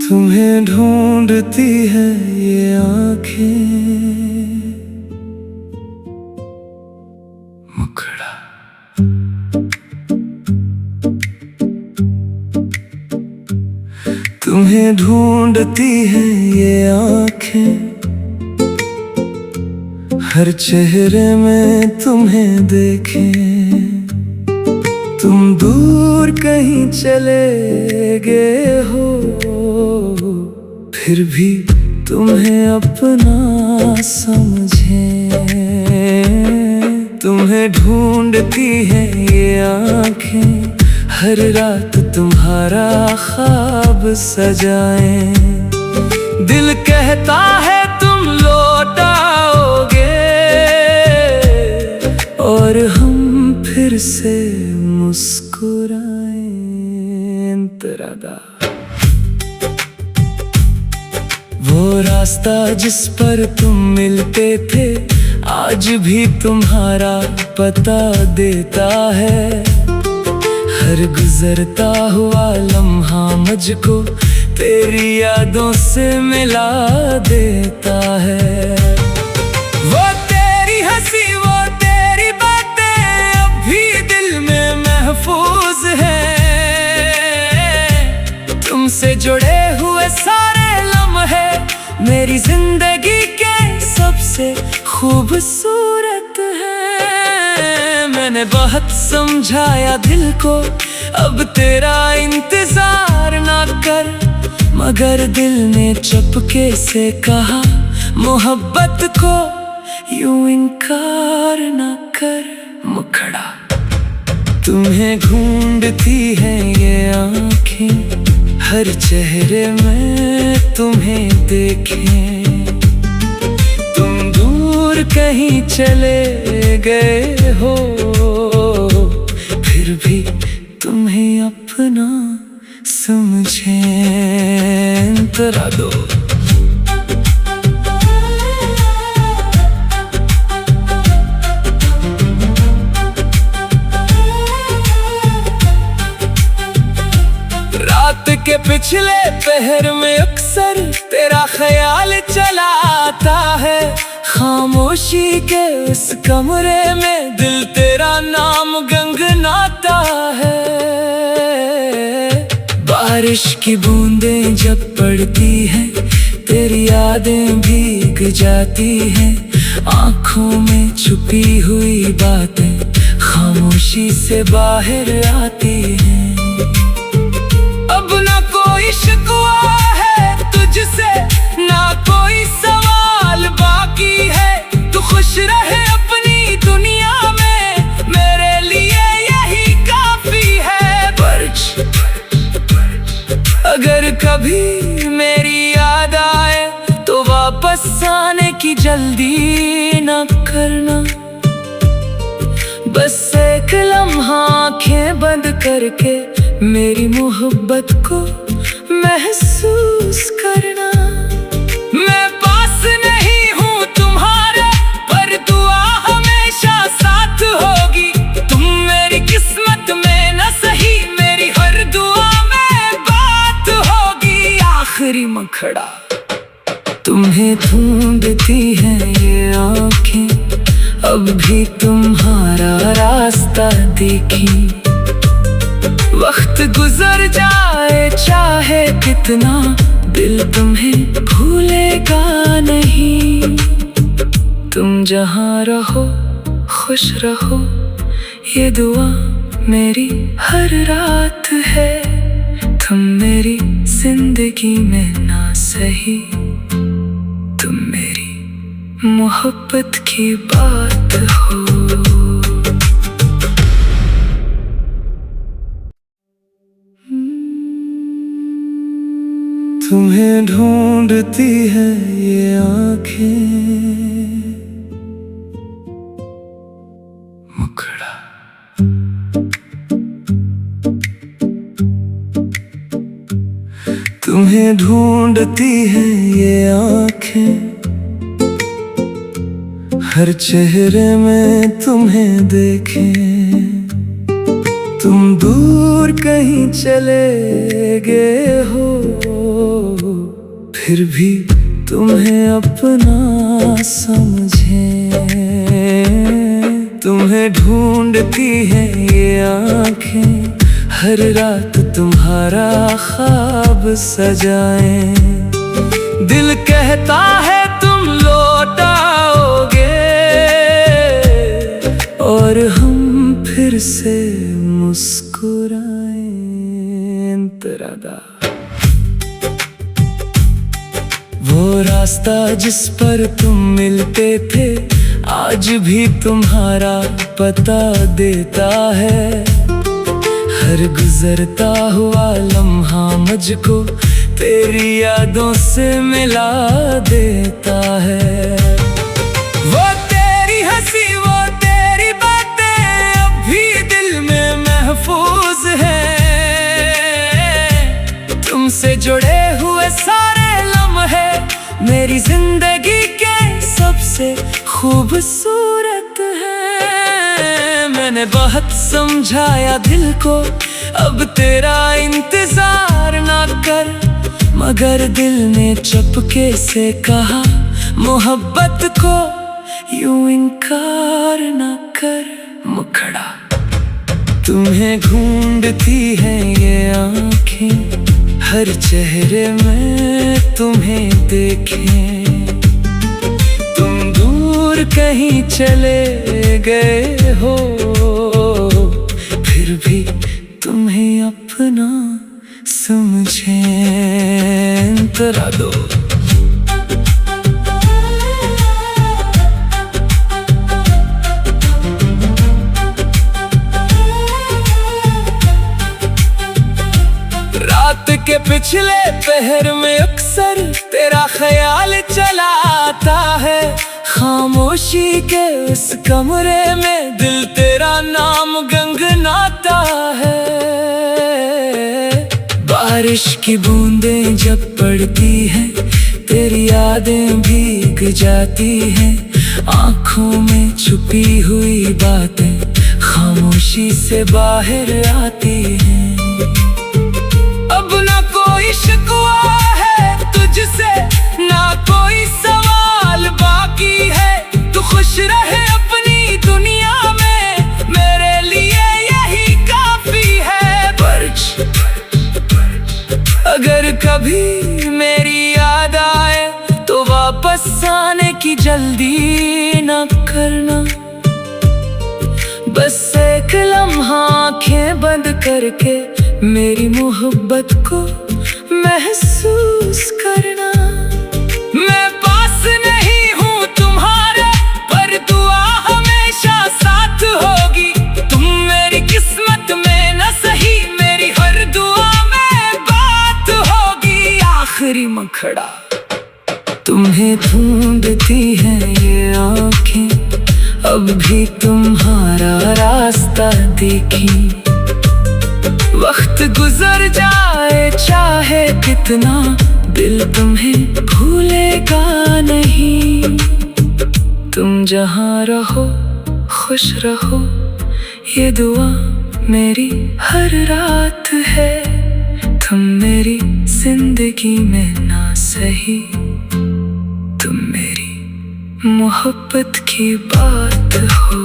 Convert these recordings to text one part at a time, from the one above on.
तुम्हें ढूंढती है ये आंखें। मुखड़ा तुम्हें ढूंढती है ये आंखें। हर चेहरे में तुम्हें देखें। तुम दूर कहीं चले गए हो, फिर भी तुम्हें अपना समझें। तुम्हें ढूंढती है ये आंखें। हर रात तुम्हारा ख्वाब सजाएं। दिल कहता है तुम लौट आओगे, और हम फिर से मुस्कुराएं। वो रास्ता जिस पर तुम मिलते थे, आज भी तुम्हारा पता देता है। हर गुजरता हुआ लम्हा मुझको तेरी यादों से मिला देता है। वो तेरी हंसी, वो तेरी बातें अब भी दिल में महफूज है। तुमसे जुड़े हुए सारे लम्हे मेरी जिंदगी के सबसे खूबसूरत है। मैंने बहुत समझाया दिल को अब तेरा इंतजार ना कर, मगर दिल ने चुपके से कहा मोहब्बत को यूं इनकार ना कर। मुखड़ा तुम्हें ढूंढती है ये आंखें। हर चेहरे में तुम्हें देखें। तुम दूर कहीं चले गए हो, फिर भी तुम्हें अपना समझें। तरा दो रात के पिछले पहर में अक्सर तेरा ख्याल चला आता है। खामोशी के उस कमरे में दिल तेरा नाम गंगनाता है। बारिश की बूंदें जब पड़ती हैं, तेरी यादें भीग जाती हैं। आँखों में छुपी हुई बातें खामोशी से बाहर आती हैं। अब ना कोई शिकवा है तुझसे, ना कोई सवाल बाकी है। तू खुश रहे अपनी दुनिया में, मेरे लिए यही काफी है। अगर कभी मेरी याद आए तो वापस आने की जल्दी ना करना। बस एक लम्हा आँखें बंद करके मेरी मोहब्बत को महसूस करना। मैं पास नहीं हूँ तुम्हारे, पर दुआ हमेशा साथ होगी। तुम मेरी किस्मत में न सही, मेरी हर दुआ में बात होगी। आखिरी मुखड़ा तुम्हें ढूंढती है ये आंखें। अब भी तुम्हारा रास्ता देखी। वक्त गुजर जाए चाहे कितना, दिल तुम्हें भूलेगा नहीं। तुम जहाँ रहो खुश रहो, ये दुआ मेरी हर रात है। तुम मेरी जिंदगी में ना सही, तुम मेरी मोहब्बत की बात हो। तुम्हें ढूंढती है ये आंखें। मुखड़ा तुम्हें ढूंढती है ये आंखें। हर चेहरे में तुम्हें देखें। तुम दूर कहीं चले गए हो, फिर भी तुम्हें अपना समझे। तुम्हें ढूंढती है ये आँखें, हर रात तुम्हारा ख्वाब सजाएं। दिल कहता है तुम लौट आओगे, और हम फिर से मुस्कुराएं। अंतरादा वो रास्ता जिस पर तुम मिलते थे, आज भी तुम्हारा पता देता है। हर गुजरता हुआ लम्हा मुझको तेरी यादों से मिला देता है। वो तेरी हंसी, वो तेरी बातें अब भी दिल में महफूज है। तुमसे जुड़े हुए सारे लम्हे मेरी जिंदगी के सबसे खूबसूरत है। मैंने बहुत समझाया दिल को अब तेरा इंतजार ना कर, मगर दिल ने चुपके से कहा मोहब्बत को यूं इनकार ना कर। मुखड़ा तुम्हें ढूंढती है ये आँखें, हर चेहरे में तुम्हें देखें। तुम दूर कहीं चले गए हो, फिर भी तुम्हें अपना समझे। अंतरा दो रात के पिछले पहर में अक्सर तेरा ख्याल चला आता है। खामोशी के उस कमरे में दिल तेरा नाम गुनगुनाता है। बारिश की बूंदें जब पड़ती हैं, तेरी यादें भीग जाती हैं। आँखों में छुपी हुई बातें खामोशी से बाहर आती हैं। अब ना कोई शिकवा है तुझसे, ना कोई सवाल बाकी है। तू खुश रहे अपनी दुनिया में, मेरे लिए यही काफी है। अगर कभी मेरी याद आए तो वापस आने की जल्दी ना करना। बस एक लम्हा आँखें बंद करके मेरी मोहब्बत को महसूस करना। मैं पास नहीं हूँ तुम्हारे, पर दुआ हमेशा साथ होगी। तुम मेरी किस्मत में न सही, मेरी हर दुआ में बात होगी। आखिरी मुखड़ा तुम्हें ढूंढती है ये आँखें, अब भी तुम्हारा रास्ता देखी। वक्त गुजर जाए चाहे कितना, दिल तुम्हें भूलेगा नहीं। तुम जहाँ रहो खुश रहो, ये दुआ मेरी हर रात है। तुम मेरी जिंदगी में ना सही, तुम मेरी मोहब्बत की बात हो।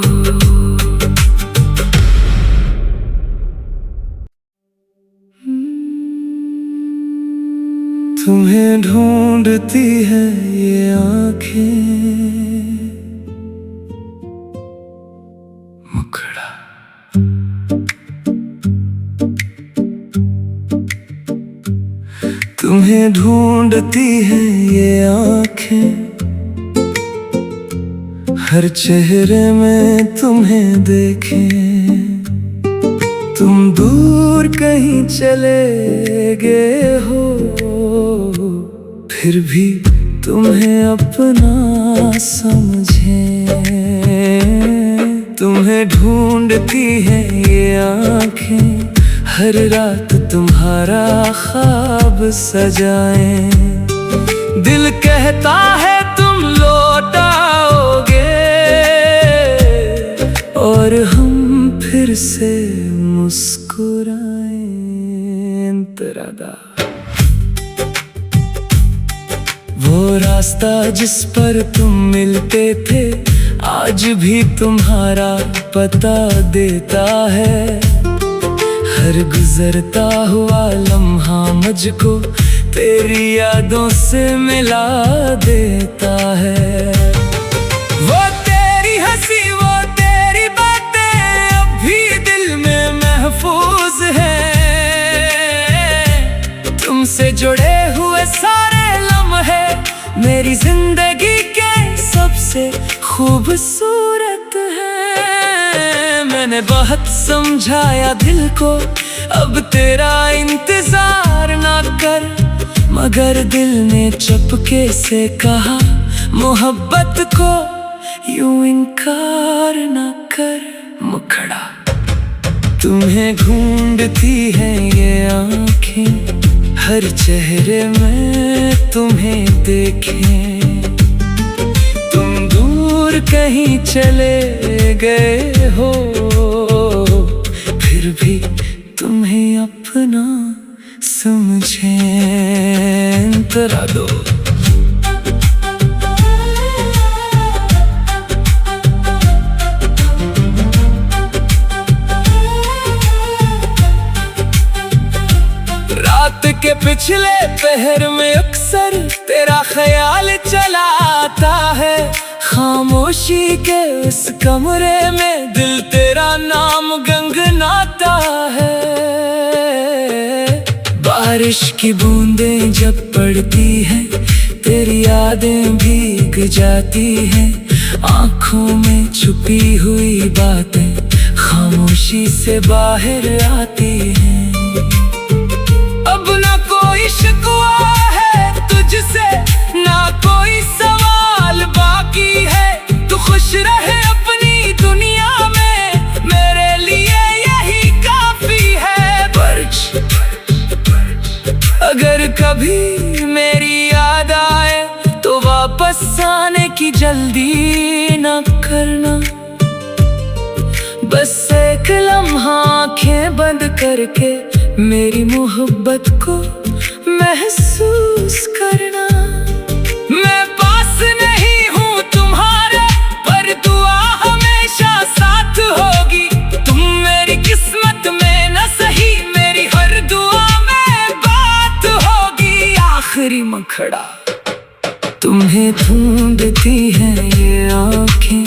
तुम्हें ढूंढती है ये आँखें, मुखड़ा तुम्हें ढूंढती है ये आँखें, हर चेहरे में तुम्हें देखें। तुम दूर कहीं चले गए हो, फिर भी तुम्हें अपना समझे। तुम्हें ढूंढती है ये आँखें, हर रात तुम्हारा ख्वाब सजाएं। दिल कहता है तुम लौट आओगे, और हम फिर से मुस्कुराएं। अंतरादा वो रास्ता जिस पर तुम मिलते थे आज भी तुम्हारा पता देता है। हर गुजरता हुआ लम्हा मुझको तेरी यादों से मिला देता है। वो तेरी हंसी वो तेरी बातें अब भी दिल में महफूज है। तुमसे जुड़े हुए सारे लम्हे मेरी जिंदगी के सबसे खूबसूरत है। मैंने बहुत समझाया दिल को अब तेरा इंतजार ना कर, मगर दिल ने चुपके से कहा मोहब्बत को यूं इनकार ना कर। मुखड़ा तुम्हें ढूंढती है ये आँखें, हर चेहरे में तुम्हें देखें। तुम दूर कहीं चले गए हो फिर भी तुम्हें अपना समझें। तरा दो रात के पिछले पहर में अक्सर तेरा ख्याल चला आता है। खामोशी के उस कमरे में दिल तेरा नाम गुनगुनाता है। बारिश की बूंदें जब पड़ती हैं तेरी यादें भीग जाती हैं। आँखों में छुपी हुई बातें खामोशी से बाहर आती हैं। अब ना कोई शिकवा है तुझसे ना कोई सवाल बाकी है। तू खुश रहे अपनी दुनिया में मेरे लिए यही काफी है। अगर कभी मेरी याद आए तो वापस आने की जल्दी ना करना। बस एक लम्हा आँखें बंद करके मेरी मोहब्बत को महसूस करना। मैं पास नहीं हूँ तुम्हारे पर दुआ हमेशा साथ होगी। तुम मेरी किस्मत में न सही मेरी हर दुआ में बात होगी। आखिरी मुखड़ा तुम्हें ढूंढती है ये आँखें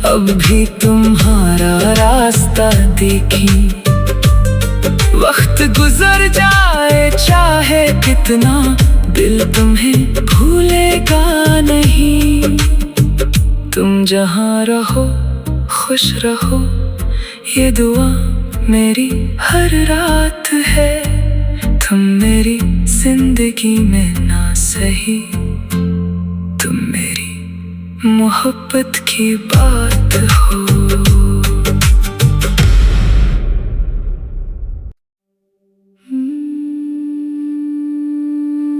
अब भी तुम्हारा रास्ता देखी। वक्त गुजर जाए चाहे कितना दिल तुम्हें भूलेगा नहीं। तुम जहाँ रहो खुश रहो ये दुआ मेरी हर रात है। तुम मेरी जिंदगी में ना सही तुम मेरी मोहब्बत की बात हो।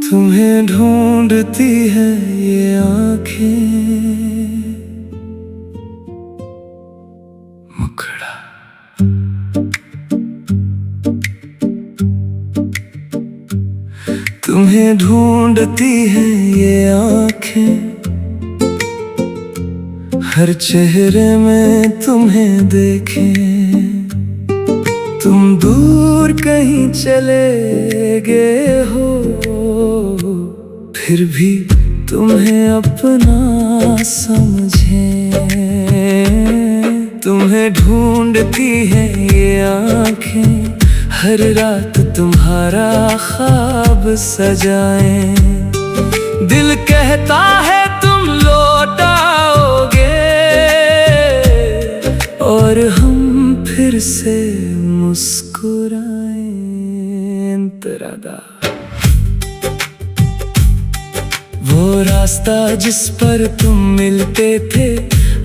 तुम्हें ढूंढती है ये आँखें। मुखड़ा तुम्हें ढूंढती है ये आँखें, हर चेहरे में तुम्हें देखें। तुम दूर कहीं चले गए हो फिर भी तुम्हें अपना समझें। तुम्हें ढूंढती है ये आँखें, हर रात तुम्हारा ख्वाब सजाएं। दिल कहता है तुम लौट आओगे और हम फिर से मुस्कुराएं। अंतरादा वो रास्ता जिस पर तुम मिलते थे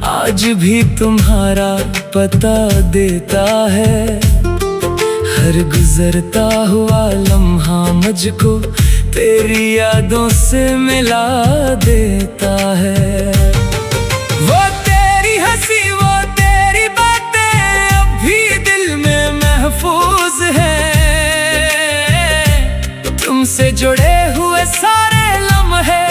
आज भी तुम्हारा पता देता है। हर गुजरता हुआ लम्हा मुझको तेरी यादों से मिला देता है। वो तेरी हंसी वो तेरी बातें अब भी दिल में महफूज है। तुमसे जुड़े हुए सारे लम्हे है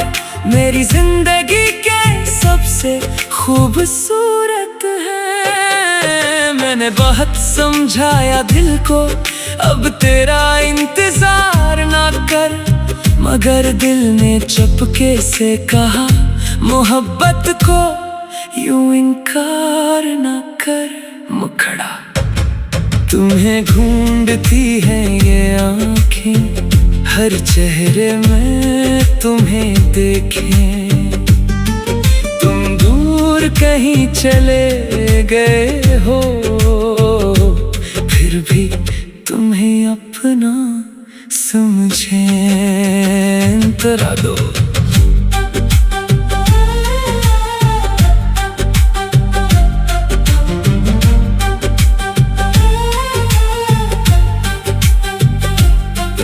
मेरी जिंदगी के सबसे खूबसूरत है। मैंने बहुत समझाया दिल को अब तेरा इंतजार ना कर, मगर दिल ने चुपके से कहा मोहब्बत को यूं इनकार ना कर। मुखड़ा तुम्हें ढूंढती है ये आँखें, हर चेहरे में तुम्हें देखें। तुम दूर कहीं चले गए हो, फिर भी तुम्हें अपना समझें। तरा दो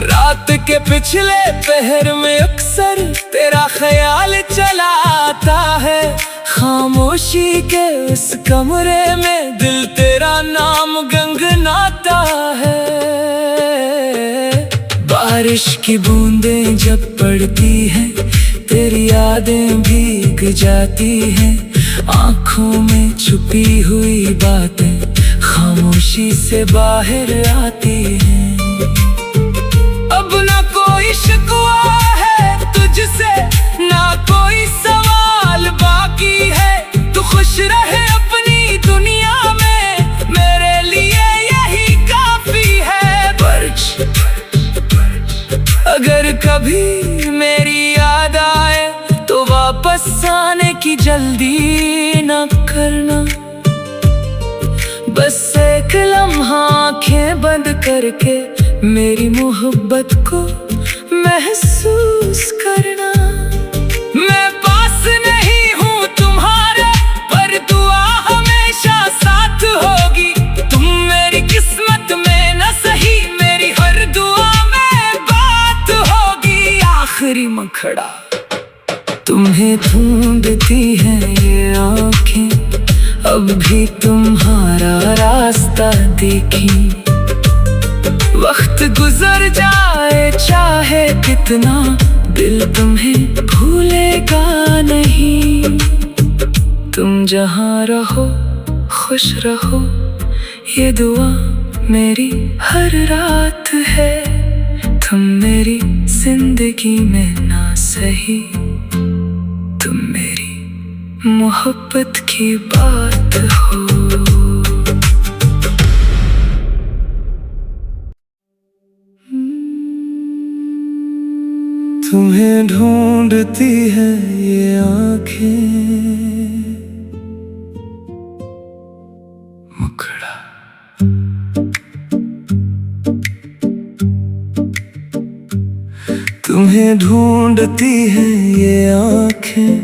रात के पिछले पहर में अक्सर तेरा ख्याल चला आता है। खामोशी के उस कमरे में दिल तेरा नाम गुनगुनाता है। बारिश की बूंदें जब पड़ती हैं तेरी यादें भीग जाती हैं। आँखों में छुपी हुई बातें खामोशी से बाहर आती हैं। अब ना कोई शिकवा है तुझसे, ना कोई सवाल बाकी है। तू खुश रहे अपनी दुनिया में, मेरे लिए यही काफी है। अगर कभी मेरी याद आए तो वापस आने की जल्दी ना करना। बस एक लम्हा आँखें बंद करके मेरी मोहब्बत को महसूस करना। मैं पास नहीं हूँ तुम्हारे, पर दुआ हमेशा साथ होगी। तुम मेरी किस्मत में न सही, मेरी हर दुआ में बात होगी। आखिरी मुखड़ा तुम्हें ढूंढती है ये आँखें, अब भी तुम्हारा रास्ता देखी। वक्त गुजर जाए चाहे कितना, दिल तुम्हें भूलेगा नहीं। तुम जहाँ रहो खुश रहो, ये दुआ मेरी हर रात है। तुम मेरी जिंदगी में ना सही, तुम मेरी मोहब्बत की बात हो। तुम्हें ढूंढती है ये आँखें। मुखड़ा तुम्हें ढूंढती है ये आँखें,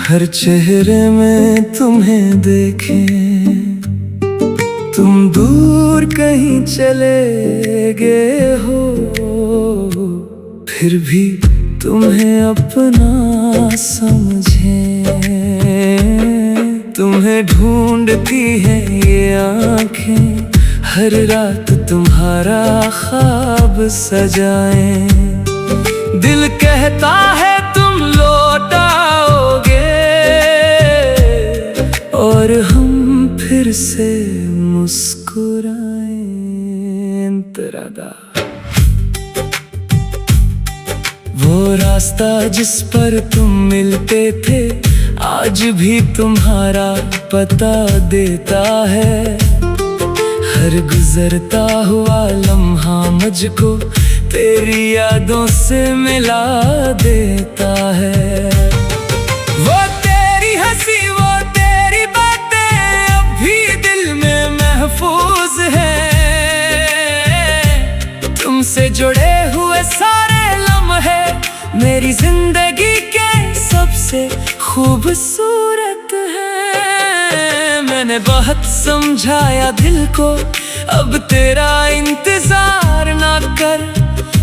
हर चेहरे में तुम्हें देखें। तुम दूर कहीं चले गए हो, फिर भी तुम्हें अपना समझें। तुम्हें ढूंढती है ये आँखें, हर रात तुम्हारा ख्वाब सजाएं। दिल कहता है तुम लौट आओगे, और हम फिर से मुस्कुराएं। तरादा वो रास्ता जिस पर तुम मिलते थे, आज भी तुम्हारा पता देता है। हर गुजरता हुआ लम्हा मुझको तेरी यादों से मिला देता है। वो तेरी हंसी वो तेरी बातें अब भी दिल में महफूज है। तुमसे जुड़े हुए सारे लम्हे मेरी जिंदगी के सबसे खूबसूरत है। मैंने बहुत समझाया दिल को अब तेरा इंतजार ना कर,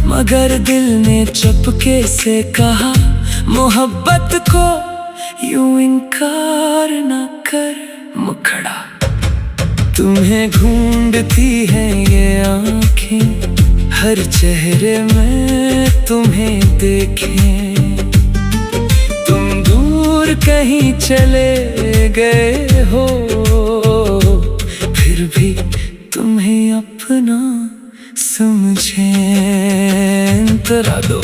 मगर दिल ने चुपके से कहा मोहब्बत को यूं इनकार ना कर। मुखड़ा तुम्हें ढूंढती है ये आँखें, हर चेहरे में तुम्हें देखें। तुम दूर कहीं चले गए हो, फिर भी तुम्हें अपना समझें। अंतरा दो।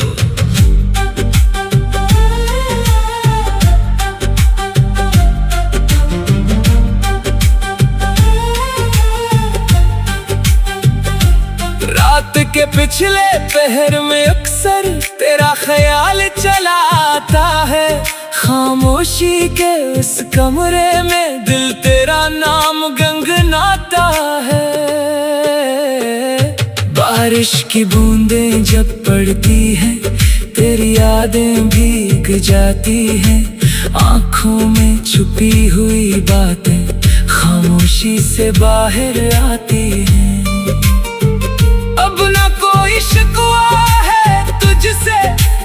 रात के पिछले पहर में अक्सर तेरा ख्याल चला आता है। खामोशी के उस कमरे में दिल तेरा नाम गुनगुनाता है। बारिश की बूंदें जब पड़ती हैं, तेरी यादें भीग जाती हैं। आँखों में छुपी हुई बातें खामोशी से बाहर आती हैं। अब ना कोई शिकवा है तुझसे,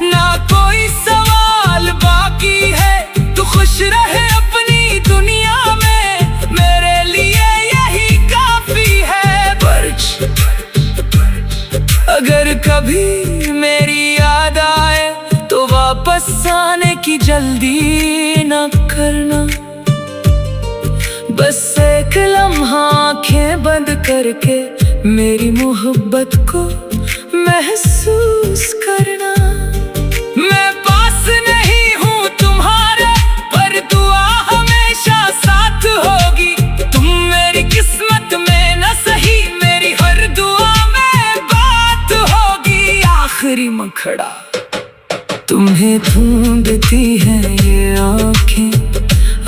ना कोई सवाल बाकी है। तू खुश रहे अपनी दुनिया में, मेरे लिए यही काफी है। अगर कभी मेरी याद आए तो वापस आने की जल्दी ना करना। बस एक लम्हा आँखें बंद करके मेरी मोहब्बत को महसूस करना। मैं पास नहीं हूँ तुम्हारे, पर दुआ हमेशा साथ होगी। तुम मेरी किस्मत में न सही, मेरी हर दुआ में बात होगी। आखिरी मखड़ा। तुम्हें ढूंढती हैं ये आँखें,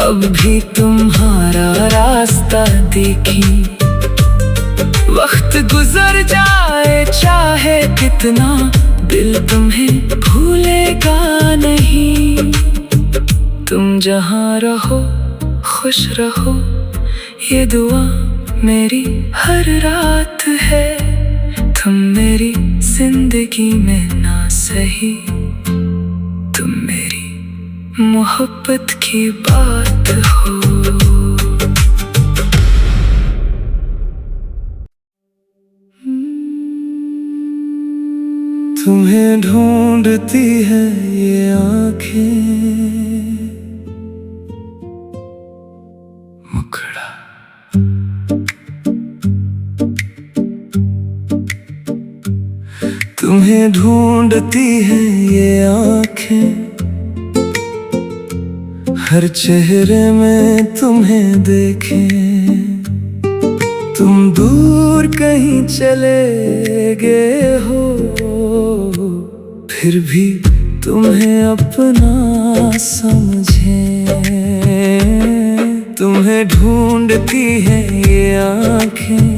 अब भी तुम्हारा रास्ता देखी। वक्त गुजर जाए चाहे कितना, दिल तुम्हें भूलेगा नहीं। तुम जहाँ रहो खुश रहो, ये दुआ मेरी हर रात है। तुम मेरी जिंदगी में ना सही, तुम मेरी मोहब्बत की बात हो। तुम्हें ढूंढती है ये आँखें। मुखड़ा। तुम्हें ढूंढती है ये आँखें, हर चेहरे में तुम्हें देखें। तुम दूर कहीं चले गए हो, फिर भी तुम्हें अपना समझें। तुम्हें ढूंढती है ये आँखें,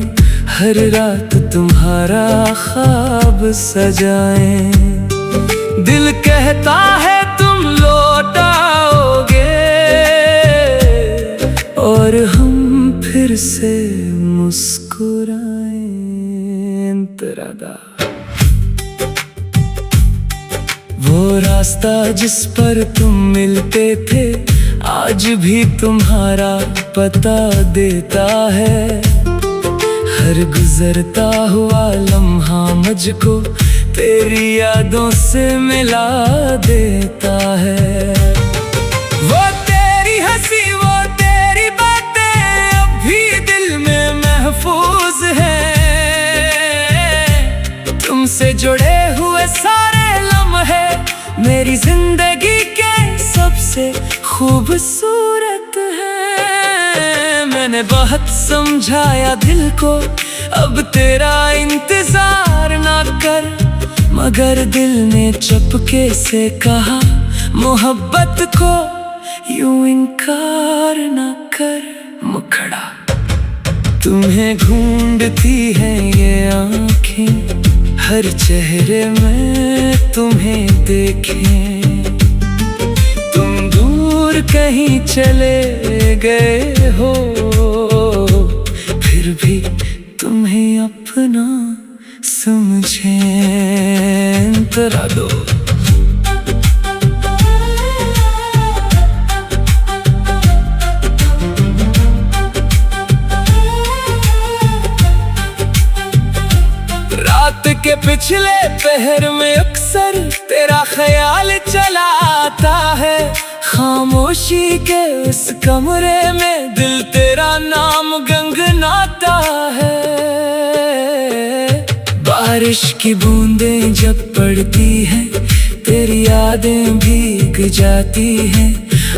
हर रात तुम्हारा ख्वाब सजाएं। दिल कहता है तुम लौट आओगे, और हम फिर से मुस्कुराएं। अंतरादा। वो रास्ता जिस पर तुम मिलते थे, आज भी तुम्हारा पता देता है। हर गुजरता हुआ लम्हा मुझको तेरी यादों से मिला देता है। वो तेरी हंसी, वो तेरी बातें अब भी दिल में महफूज हैं। तुमसे जुड़े हुए सारे लम्हे मेरी जिंदगी के सबसे खूबसूरत है। मैंने बहुत समझाया दिल को, अब तेरा इंतजार ना कर, मगर दिल ने चुपके से कहा मोहब्बत को यूं इनकार ना कर। मुखड़ा। तुम्हें ढूंढती है ये आँखें, हर चेहरे में तुम्हें देखें। तुम दूर कहीं चले गए हो, फिर भी तुम्हें अपना समझें। अंतरा दो। रात के पिछले पहर में अक्सर तेरा ख्याल चला आता है। खामोशी के उस कमरे में दिल तेरा नाम गुनगुनाता है। बारिश की बूंदें जब पड़ती हैं तेरी यादें भीग जाती हैं।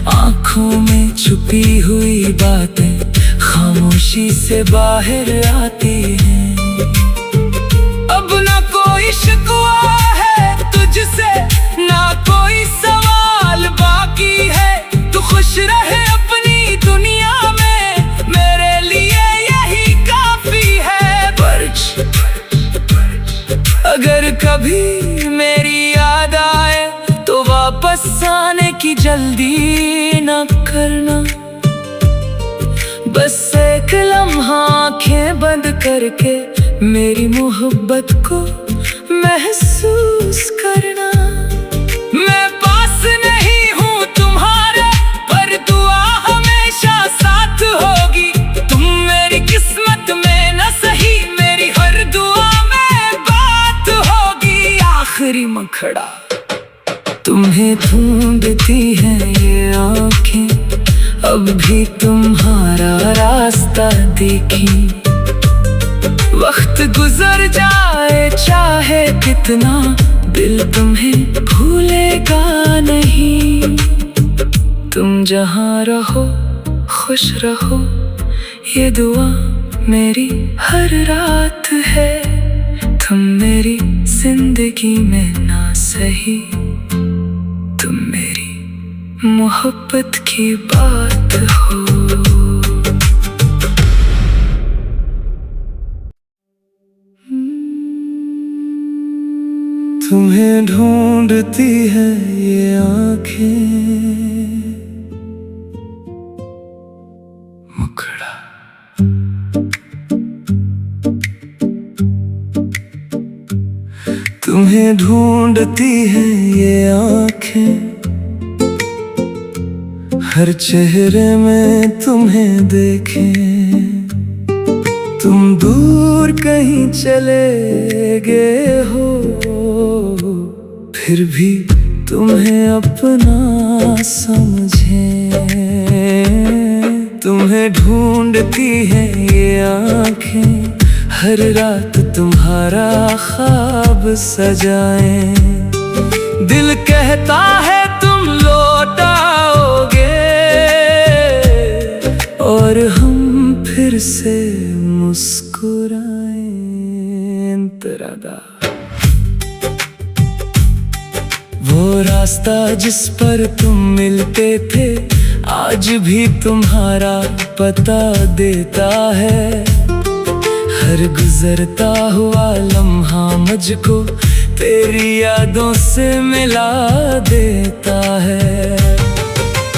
आँखों में छुपी हुई बातें खामोशी से बाहर आती हैं। अब ना कोई शिकवा है तुझसे, ना कोई सवाल बाकी है। तू खुश रहे अपनी दुनिया में, मेरे लिए यही काफी है। अगर कभी मेरी याद आए तो वापस आने की जल्दी ना करना। बस एक लम्हा आँखें बंद करके मेरी मोहब्बत को महसूस करना। मैं पास नहीं हूँ तुम्हारे, पर दुआ हमेशा साथ होगी। तुम मेरी किस्मत में न सही, मेरी हर दुआ में बात होगी। आखिरी मखड़ा तुम्हें ढूंढती हैं ये आँखें, अब भी तुम्हारा रास्ता देखी। वक्त गुजर जाए चाहे कितना, दिल तुम्हें भूलेगा नहीं। तुम जहाँ रहो खुश रहो, ये दुआ मेरी हर रात है। तुम मेरी जिंदगी में ना सही, तुम मेरी मोहब्बत की बात हो। तुम्हें ढूंढती है ये आँखें, मुखड़ा तुम्हें ढूंढती है ये आँखें। हर चेहरे में तुम्हें देखें। तुम दूर कहीं चले गए हो, फिर भी तुम्हें अपना समझें। तुम्हें ढूंढती है ये आँखें, हर रात तुम्हारा ख्वाब सजाएं। दिल कहता है तुम लौट आओगे, और हम फिर से मुस्कुराएं। अंतरादा वो रास्ता जिस पर तुम मिलते थे, आज भी तुम्हारा पता देता है। हर गुजरता हुआ लम्हा मुझको तेरी यादों से मिला देता है।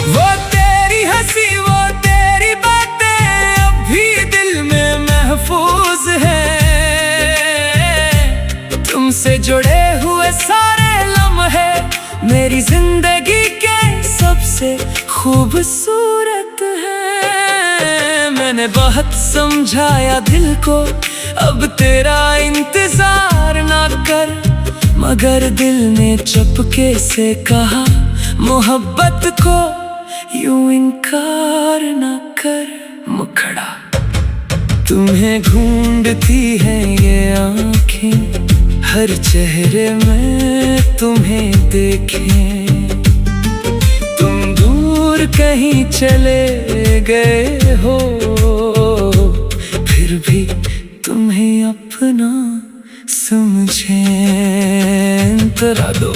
वो तेरी हंसी वो तेरी बातें अब भी दिल में महफूज है। तुमसे जुड़े हुए सारे लम्हे मेरी जिंदगी के सबसे खूबसूरत है। मैंने बहुत समझाया दिल को अब तेरा इंतजार ना कर, मगर दिल ने चुपके से कहा मोहब्बत को यूं इनकार ना कर। मुखड़ा तुम्हें ढूंढती है ये आँखें, हर चेहरे में तुम्हें देखें। तुम दूर कहीं चले गए हो, फिर भी तुम्हें अपना समझें। अंतरा दो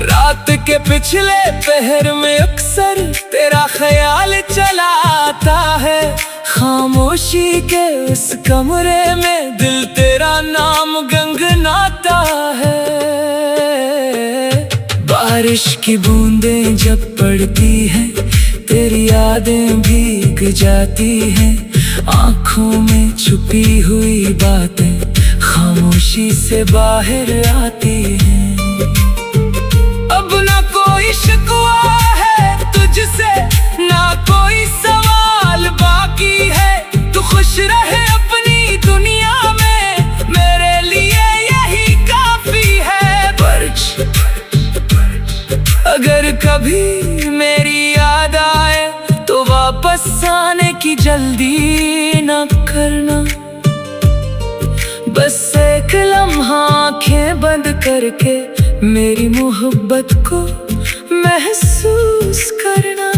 रात के पिछले पहर में अक्सर तेरा ख्याल चला आता है। खामोशी के उस कमरे में दिल तेरा नाम गुनगुनाता है। बारिश की बूंदें जब पड़ती हैं तेरी यादें भीग जाती हैं। आँखों में छुपी हुई बातें खामोशी से बाहर आती हैं। अगर कभी मेरी याद आए तो वापस आने की जल्दी न करना। बस एक लम्हा आँखें बंद करके मेरी मोहब्बत को महसूस करना।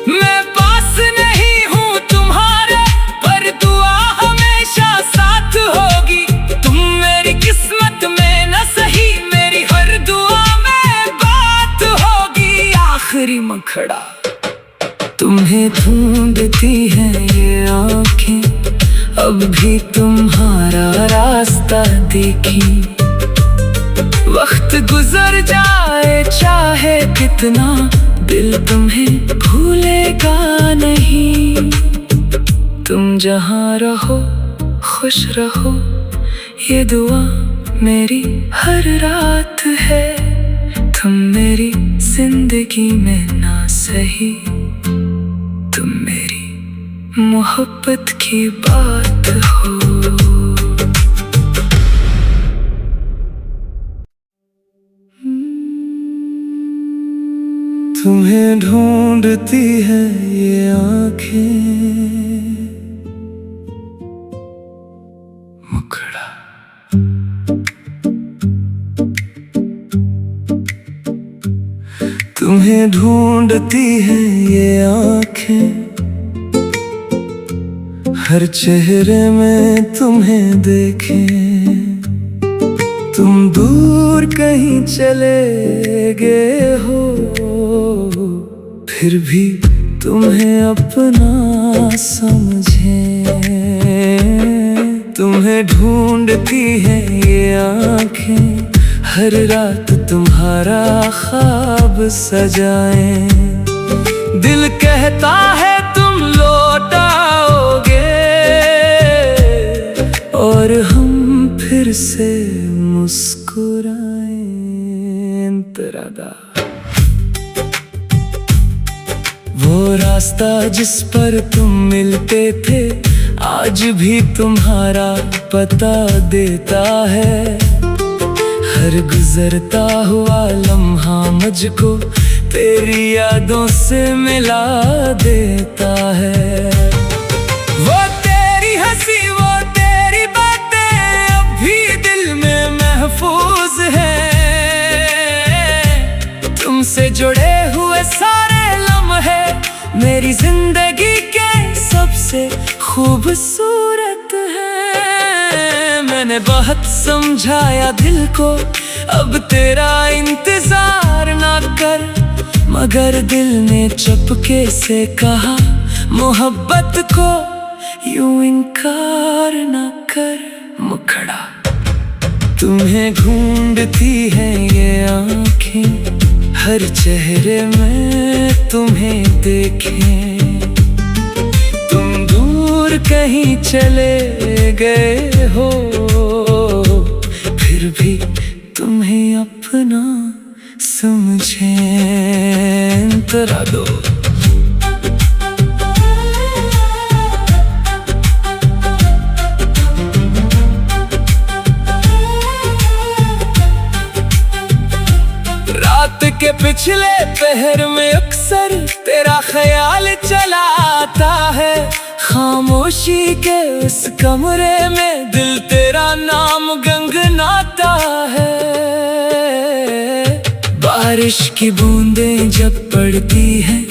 मैं पास नहीं हूँ तुम्हारे, पर दुआ हमेशा साथ होगी। तुम मेरी किस्मत में न सही, मेरी हर दुआ में बात होगी। आखिरी मखड़ा तुम्हें ढूंढती है ये आँखें, अब भी तुम्हारा रास्ता देखी। वक्त गुजर जाए चाहे कितना, दिल तुम्हें भूलेगा नहीं। तुम जहाँ रहो खुश रहो, ये दुआ मेरी हर रात है। तुम मेरी जिंदगी में ना सही, तुम मेरी मोहब्बत की बात हो। तुम्हें ढूंढती है ये आँखें, मुखड़ा तुम्हें ढूंढती है ये आँखें, हर चेहरे में तुम्हें देखें। तुम दूर कहीं चले गए हो, फिर भी तुम्हें अपना समझें। तुम्हें ढूंढती है ये आँखें, हर रात तुम्हारा ख्वाब सजाएं। दिल कहता है तुम लौट आओगे, और हम फिर से मुस्कुराएं। अंतरादा वो रास्ता जिस पर तुम मिलते थे, आज भी तुम्हारा पता देता है। हर गुजरता हुआ लम्हा मुझको तेरी यादों से मिला देता है। वो तेरी हंसी वो तेरी बातें अब भी दिल में महफूज है। तुमसे जुड़े हुए सारे लम्हे मेरी जिंदगी के सबसे खूबसूरत है। मैंने बहुत समझाया दिल को अब तेरा इंतजार ना कर, मगर दिल ने चुपके से कहा मोहब्बत को यूं इनकार ना कर। मुखड़ा तुम्हें ढूंढती है ये आँखें, हर चेहरे में तुम्हें देखें। तुम दूर कहीं चले गए हो, फिर भी तुम्हें अपना समझें। अंतरा दो रात के पिछले पहर में अक्सर तेरा ख्याल चला आता है। खामोशी के उस कमरे में दिल तेरा नाम गुनगुनाता है। बारिश की बूंदें जब पड़ती हैं,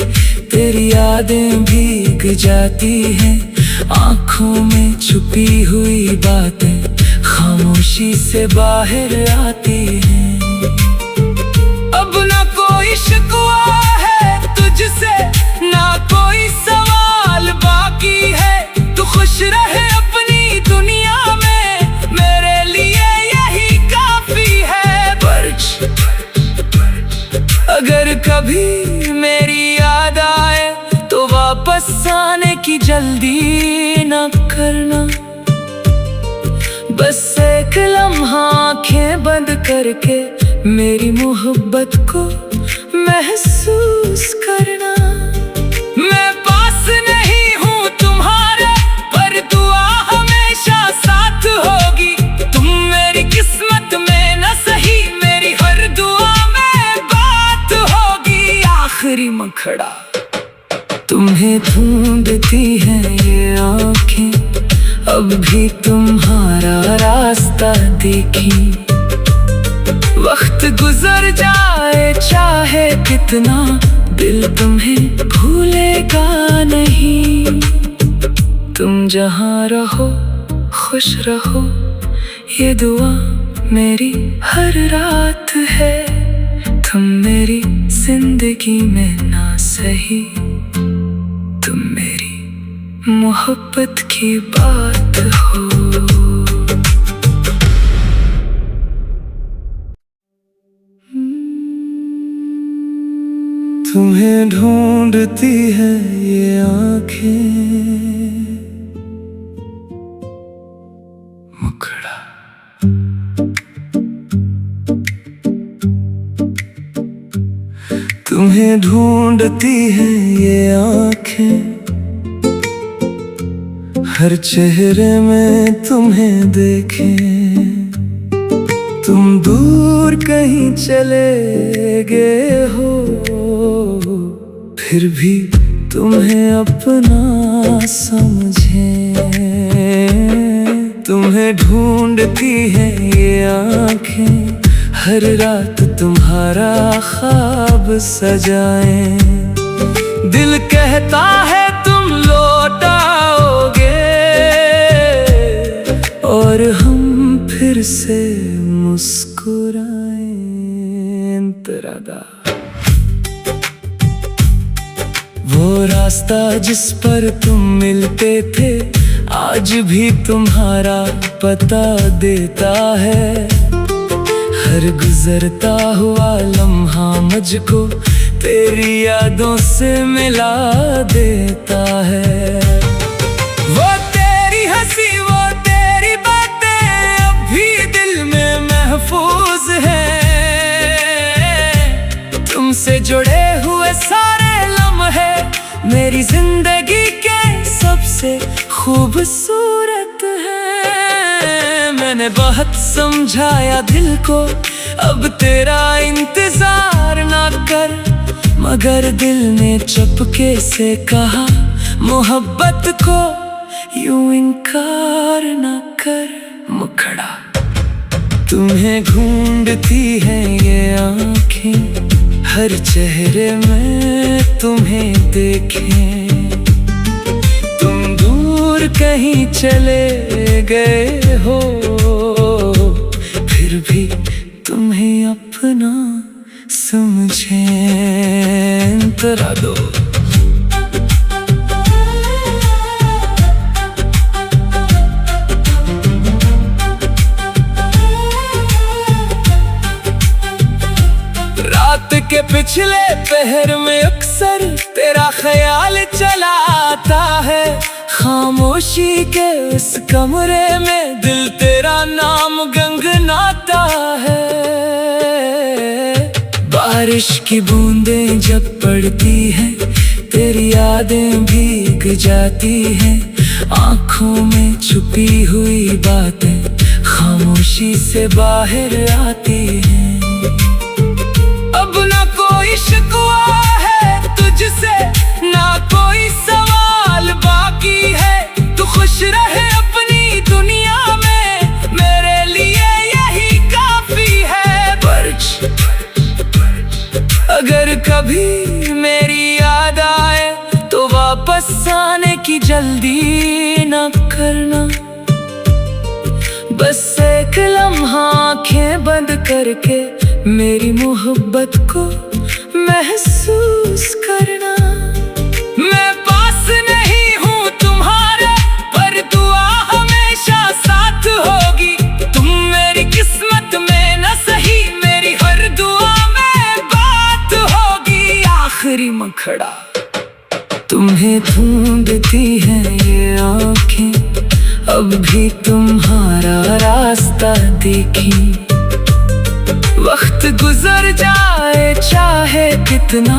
तेरी यादें भीग जाती हैं। आँखों में छुपी हुई बातें खामोशी से बाहर आती हैं। अब ना कोई शिकवा है तुझसे, ना कोई सवाल बाकी है। तू खुश रहे अपनी दुनिया में, मेरे लिए यही काफी है। अगर कभी मेरी याद आए तो वापस आने की जल्दी न करना। बस एक लम्हा आँखें बंद करके मेरी मोहब्बत को महसूस करना। मैं पास नहीं हूँ तुम्हारे, पर दुआ हमेशा साथ होगी। तुम मेरी किस्मत में न सही, मेरी हर आखिरी मखड़ा। तुम्हें ढूंढती हैं ये आँखें, अब भी तुम्हारा रास्ता देखी। वक्त गुजर जाए चाहे कितना, दिल तुम्हें भूलेगा नहीं। तुम जहाँ रहो खुश रहो, ये दुआ मेरी हर रात है। तुम मेरी जिंदगी में ना सही, तुम मेरी मोहब्बत की बात हो। तुम्हें ढूंढती है ये आँखें, मुखड़ा। तुम्हें ढूंढती है ये आँखें, हर चेहरे में तुम्हें देखें। तुम दूर कहीं चले गए हो, फिर भी तुम्हें अपना समझें। तुम्हें ढूंढती है ये आँखें, हर रात तुम्हारा ख्वाब सजाएं। दिल कहता है तुम लौट आओगे, और हम फिर से मुस्कुराएं। अंतरादा वो रास्ता जिस पर तुम मिलते थे, आज भी तुम्हारा पता देता है। हर गुजरता हुआ लम्हा मुझको तेरी यादों से मिला देता है। वो तेरी हंसी वो तेरी बातें अब भी दिल में महफूज हैं। तुमसे जुड़े हुए सारे लम्हे मेरी जिंदगी के सबसे खूबसूरत है। मैंने बहुत समझाया दिल को अब तेरा इंतजार ना कर, मगर दिल ने चुपके से कहा मोहब्बत को यूं इनकार ना कर। मुखड़ा तुम्हें ढूंढती है ये आँखें, हर चेहरे में तुम्हें देखें। तुम दूर कहीं चले गए हो, फिर भी तुम्हें अपना समझें। अंतरा दो रात के पिछले पहर में अक्सर तेरा ख्याल चला आता है। खामोशी के उस कमरे में दिल तेरा नाम गुनगुनाता है। बारिश की बूंदें जब पड़ती हैं, तेरी यादें भीग जाती हैं। आँखों में छुपी हुई बातें खामोशी से बाहर आती हैं। अब ना कोई शिकवा है तुझसे, ना कोई सवाल बाकी है। तू खुश रहे अपनी दुनिया में, मेरे लिए यही काफी है। अगर कभी मेरी याद आए तो वापस आने की जल्दी ना करना। बस एक लम्हा आँखें बंद करके मेरी मोहब्बत को महसूस करना। मैं पास नहीं हूँ तुम्हारे, पर दुआ हमेशा साथ होगी। तुम मेरी किस्मत में न सही, मेरी हर दुआ में बात होगी। आखिरी मखड़ा तुम्हें ढूंढती है ये आँखें, अब भी तुम्हारा रास्ता देखी। वक्त गुजर जाए चाहे कितना,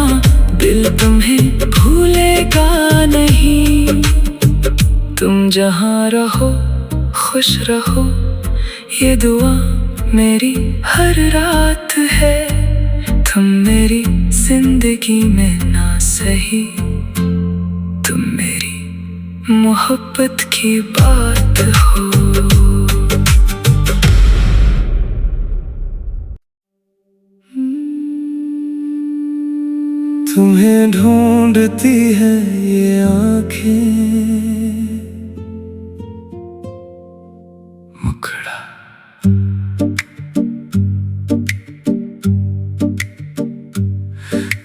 दिल तुम्हें भूलेगा नहीं। तुम जहाँ रहो खुश रहो, ये दुआ मेरी हर रात है। तुम मेरी जिंदगी में ना सही, तुम मेरी मोहब्बत की बात हो। तुम्हें ढूंढती है ये आँखें, मुखड़ा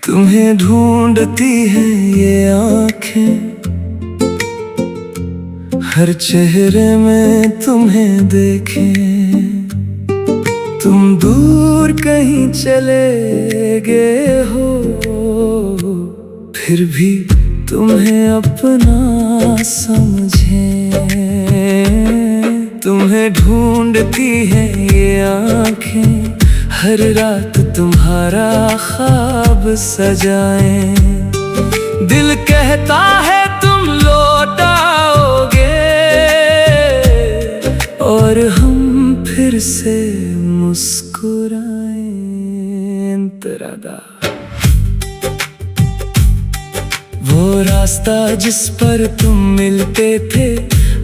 तुम्हें ढूंढती है ये आँखें, हर चेहरे में तुम्हें देखें। तुम दूर कहीं चले गए हो, फिर भी तुम्हें अपना समझें। तुम्हें ढूंढती है ये आँखें, हर रात तुम्हारा ख्वाब सजाएं। दिल कहता है तुम लौट आओगे, और हम फिर से मुस्कुराएं। अंतरादा वो रास्ता जिस पर तुम मिलते थे,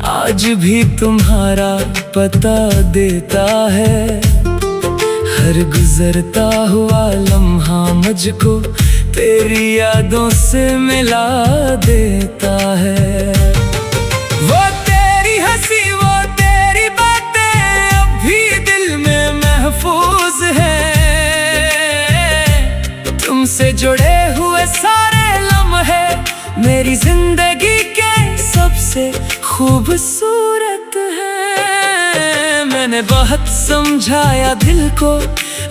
आज भी तुम्हारा पता देता है। हर गुजरता हुआ लम्हा मुझको तेरी यादों से मिला देता है। वो तेरी हंसी, वो तेरी बातें अब भी दिल में महफूज है। तुमसे जुड़े हुए सारे लम्हे मेरी जिंदगी के सबसे खूबसूरत है। मैंने बहुत समझाया दिल को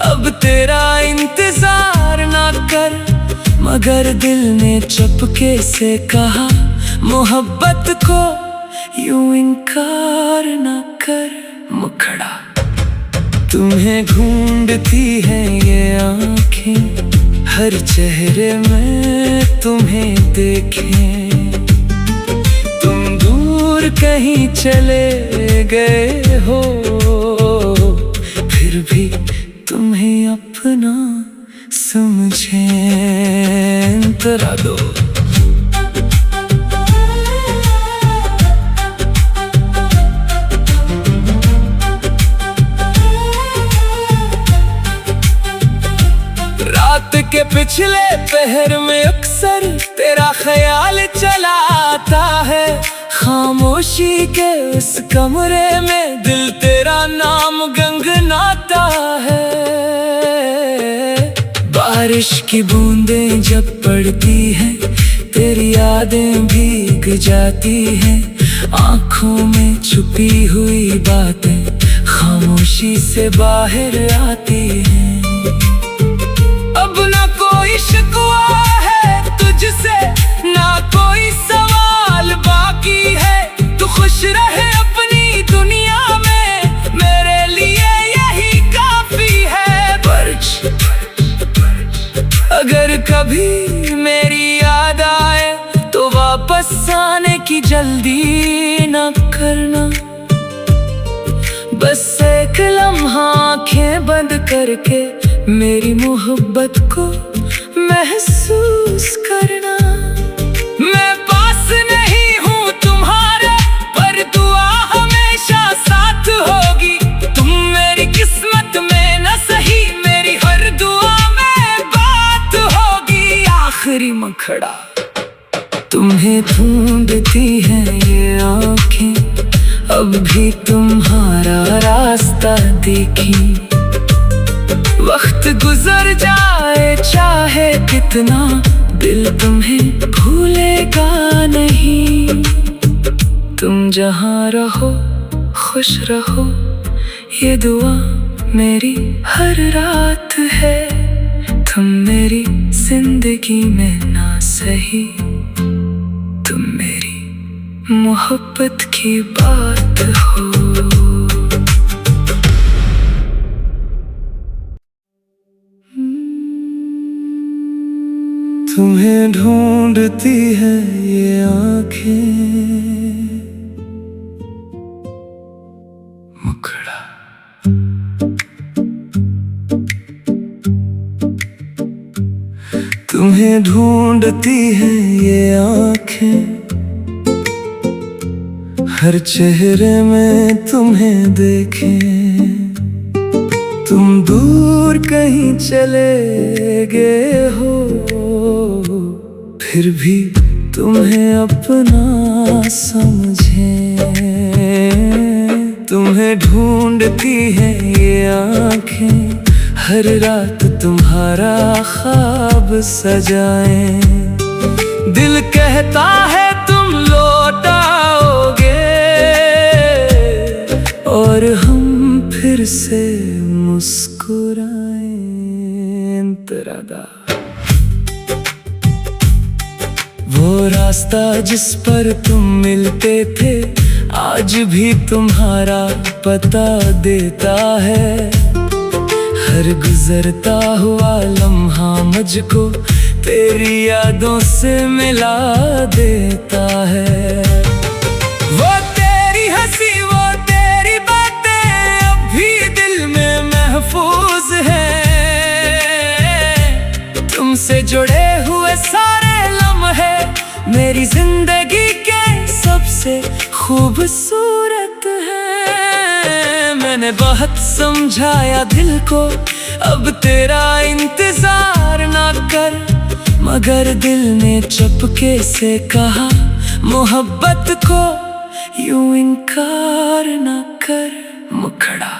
अब तेरा इंतजार ना कर, मगर दिल ने चुपके से कहा मोहब्बत को यूं इनकार ना कर। मुखड़ा तुम्हें ढूंढती है ये आँखें, हर चेहरे में तुम्हें देखें। तुम दूर कहीं चले गए हो, फिर भी तुम्हें अपना समझें। अंतरा दो रात के पिछले पहर में अक्सर तेरा ख्याल चला आता है। खामोशी के उस कमरे में दिल तेरा नाम गुनगुनाता है। बारिश की बूंदें जब पड़ती हैं, तेरी यादें भीग जाती हैं। आँखों में छुपी हुई बातें खामोशी से बाहर आती हैं। अब ना कोई शिकवा है तुझसे, ना कोई सवाल बाकी है। तू खुश रहे अपनी दुनिया में, मेरे लिए यही काफी है। अगर कभी मेरी याद आए तो वापस आने की जल्दी ना करना। बस एक लम्हा आँखें बंद करके मेरी मोहब्बत को महसूस करना। मैं पास नहीं हूँ तुम्हारे, पर दुआ हमेशा साथ होगी। तुम मेरी किस्मत में न सही, मेरी हर दुआ में बात होगी। आखिरी मुखड़ा तुम्हें ढूंढती है ये आँखें, अब भी तुम्हारा रास्ता देखी। वक्त गुजर जाए चाहे कितना, दिल तुम्हें भूलेगा नहीं। तुम जहाँ रहो खुश रहो, ये दुआ मेरी हर रात है। तुम मेरी जिंदगी में ना सही, तुम मेरी मोहब्बत की बात हो। तुम्हें ढूंढती है ये आँखें, मुखड़ा तुम्हें ढूंढती हैं ये आँखें, हर चेहरे में तुम्हें देखें। तुम दूर कहीं चले गए हो, फिर भी तुम्हें अपना समझें। तुम्हें ढूंढती हैं ये आँखें, हर रात तुम्हारा ख्वाब सजाएं। दिल कहता है तुम लौट आओगे, और हम फिर से मुस्कुराएं। वो रास्ता जिस पर तुम मिलते थे, आज भी तुम्हारा पता देता है। हर गुजरता हुआ लम्हा मुझको तेरी यादों से मिला देता है। वो तेरी हंसी, वो तेरी बातें अब भी दिल में महफूज हैं। तुमसे जुड़े हुए सारे लम्हे मेरी जिंदगी के सबसे खूबसूरत है। मैंने बहुत समझाया दिल को अब तेरा इंतजार ना कर, मगर दिल ने चुपके से कहा मोहब्बत को यूं इनकार ना कर। मुखड़ा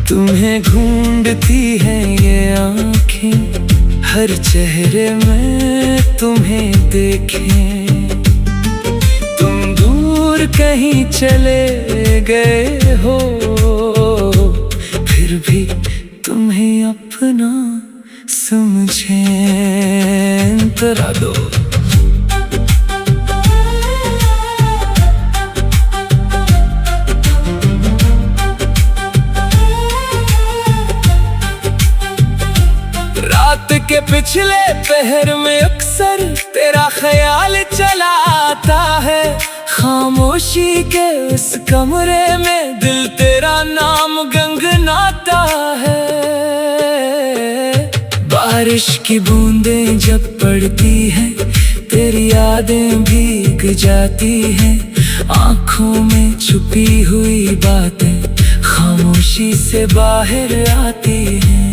तुम्हें ढूंढती हैं ये आँखें, हर चेहरे में तुम्हें देखें। तुम दूर कहीं चले गए हो, फिर भी तुम्हें अपना समझें। तरा दो रात के पिछले पहर में अक्सर तेरा ख्याल चला आता है। खामोशी के उस कमरे में दिल तेरा नाम गुनगुनाता है। बारिश की बूंदें जब पड़ती हैं, तेरी यादें भीग जाती हैं। आँखों में छुपी हुई बातें खामोशी से बाहर आती हैं।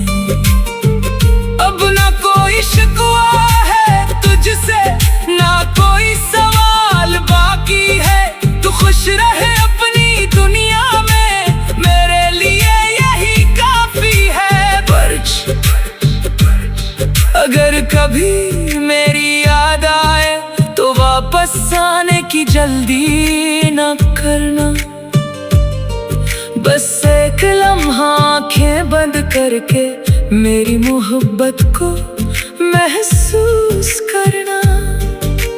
अब ना कोई शिकवा है तुझसे, ना कोई सवाल बाकी है। तू खुश रहे अपनी दुनिया में, मेरे लिए यही काफी है। अगर कभी मेरी याद आए तो वापस आने की जल्दी ना करना। बस एक लम्हा आँखें बंद करके मेरी मोहब्बत को महसूस करना।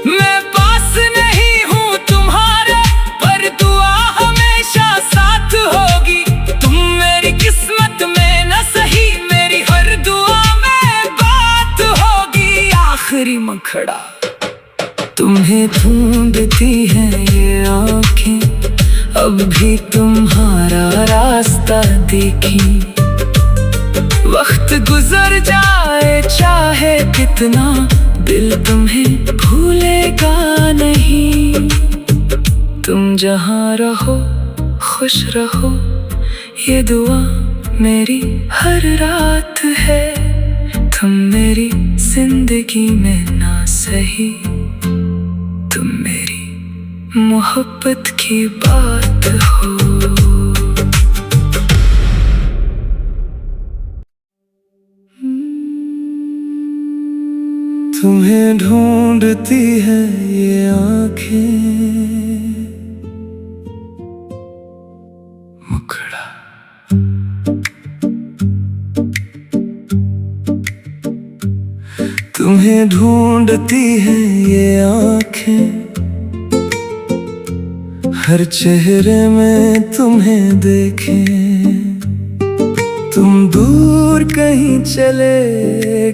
मैं पास नहीं हूँ तुम्हारे, पर दुआ हमेशा साथ होगी। तुम मेरी किस्मत में न सही, मेरी हर दुआ में बात होगी। आखिरी मुखड़ा तुम्हें ढूंढती हैं ये आँखें, अब भी तुम्हारा रास्ता देखी। वक्त गुजर जाए चाहे कितना, दिल तुम्हें भूलेगा नहीं। तुम जहाँ रहो खुश रहो, ये दुआ मेरी हर रात है। तुम मेरी जिंदगी में ना सही, तुम मेरी मोहब्बत की बात हो। तुम्हें ढूंढती है ये आँखें, मुखड़ा तुम्हें ढूंढती है ये आँखें, हर चेहरे में तुम्हें देखें। तुम दूर कहीं चले